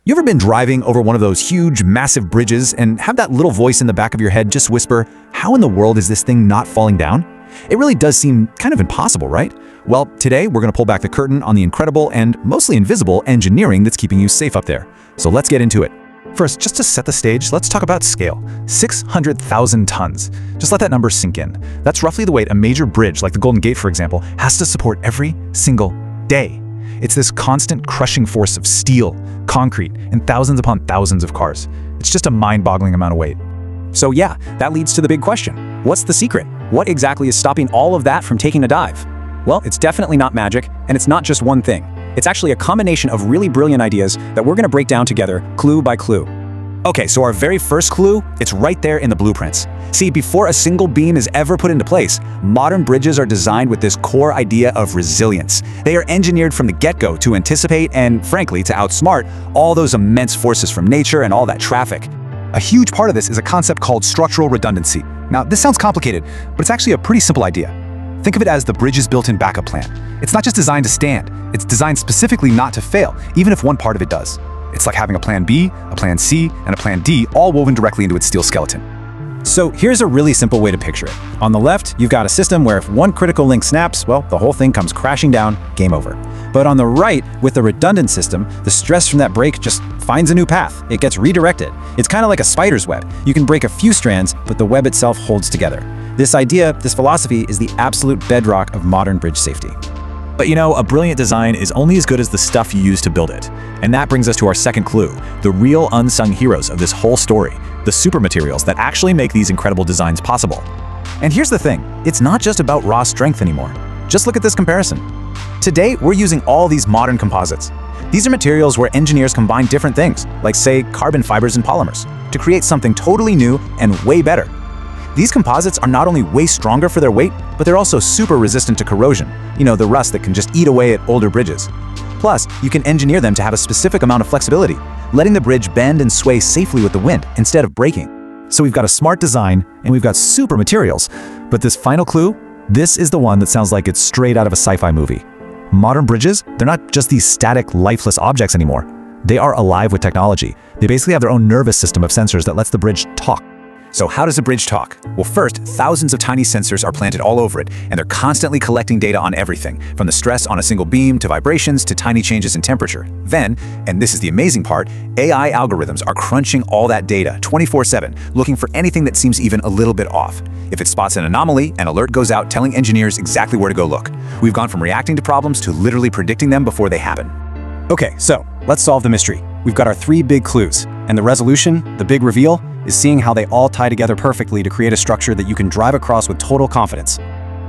You ever been driving over one of those huge, massive bridges and have that little voice in the back of your head just whisper, how in the world is this thing not falling down? It really does seem kind of impossible, right? Well, today we're going to pull back the curtain on the incredible and mostly invisible engineering that's keeping you safe up there. So let's get into it. First, just to set the stage, let's talk about scale. 600,000 tons. Just let that number sink in. That's roughly the weight a major bridge, like the Golden Gate, for example, has to support every single day. It's this constant crushing force of steel, concrete, and thousands upon thousands of cars. It's just a mind-boggling amount of weight. So yeah, that leads to the big question. What's the secret? What exactly is stopping all of that from taking a dive? Well, it's definitely not magic, and it's not just one thing. It's actually a combination of really brilliant ideas that we're going to break down together, clue by clue. Okay, so our very first clue, it's right there in the blueprints. See, before a single beam is ever put into place, modern bridges are designed with this core idea of resilience. They are engineered from the get-go to anticipate and, frankly, to outsmart all those immense forces from nature and all that traffic. A huge part of this is a concept called structural redundancy. Now, this sounds complicated, but it's actually a pretty simple idea. Think of it as the bridge's built-in backup plan. It's not just designed to stand, it's designed specifically not to fail, even if one part of it does. It's like having a plan B, a plan C, and a plan D all woven directly into its steel skeleton. So here's a really simple way to picture it. On the left, you've got a system where if one critical link snaps, well, the whole thing comes crashing down, game over. But on the right, with the redundant system, the stress from that break just finds a new path. It gets redirected. It's kind of like a spider's web. You can break a few strands, but the web itself holds together. This idea, this philosophy, is the absolute bedrock of modern bridge safety. But you know, a brilliant design is only as good as the stuff you use to build it. And that brings us to our second clue, the real unsung heroes of this whole story, the super materials that actually make these incredible designs possible. And here's the thing, it's not just about raw strength anymore. Just look at this comparison. Today, we're using all these modern composites. These are materials where engineers combine different things, like say carbon fibers and polymers, to create something totally new and way better. These composites are not only way stronger for their weight, but they're also super resistant to corrosion, you know, the rust that can just eat away at older bridges. Plus, you can engineer them to have a specific amount of flexibility, letting the bridge bend and sway safely with the wind instead of breaking. So we've got a smart design and we've got super materials. But this final clue, this is the one that sounds like it's straight out of a sci-fi movie. Modern bridges, they're not just these static, lifeless objects anymore. They are alive with technology. They basically have their own nervous system of sensors that lets the bridge talk. So how does a bridge talk? Well, first, thousands of tiny sensors are planted all over it, and they're constantly collecting data on everything, from the stress on a single beam to vibrations to tiny changes in temperature. Then, and this is the amazing part, AI algorithms are crunching all that data 24/7, looking for anything that seems even a little bit off. If it spots an anomaly, an alert goes out telling engineers exactly where to go look. We've gone from reacting to problems to literally predicting them before they happen. Okay, so let's solve the mystery. We've got our three big clues, and the resolution, the big reveal, is seeing how they all tie together perfectly to create a structure that you can drive across with total confidence.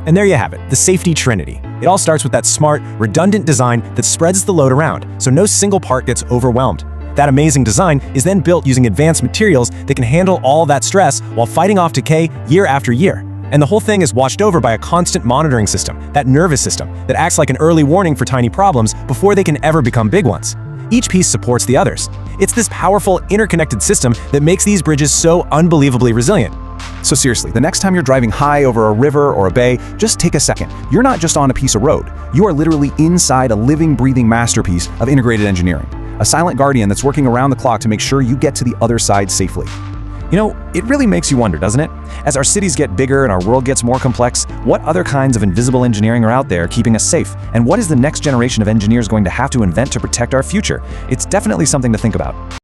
And there you have it, the safety trinity. It all starts with that smart, redundant design that spreads the load around, so no single part gets overwhelmed. That amazing design is then built using advanced materials that can handle all that stress while fighting off decay year after year. And the whole thing is watched over by a constant monitoring system, that nervous system, that acts like an early warning for tiny problems before they can ever become big ones. Each piece supports the others. It's this powerful, interconnected system that makes these bridges so unbelievably resilient. So seriously, the next time you're driving high over a river or a bay, just take a second. You're not just on a piece of road. You are literally inside a living, breathing masterpiece of integrated engineering. A silent guardian that's working around the clock to make sure you get to the other side safely. You know, it really makes you wonder, doesn't it? As our cities get bigger and our world gets more complex, what other kinds of invisible engineering are out there keeping us safe? And what is the next generation of engineers going to have to invent to protect our future? It's definitely something to think about.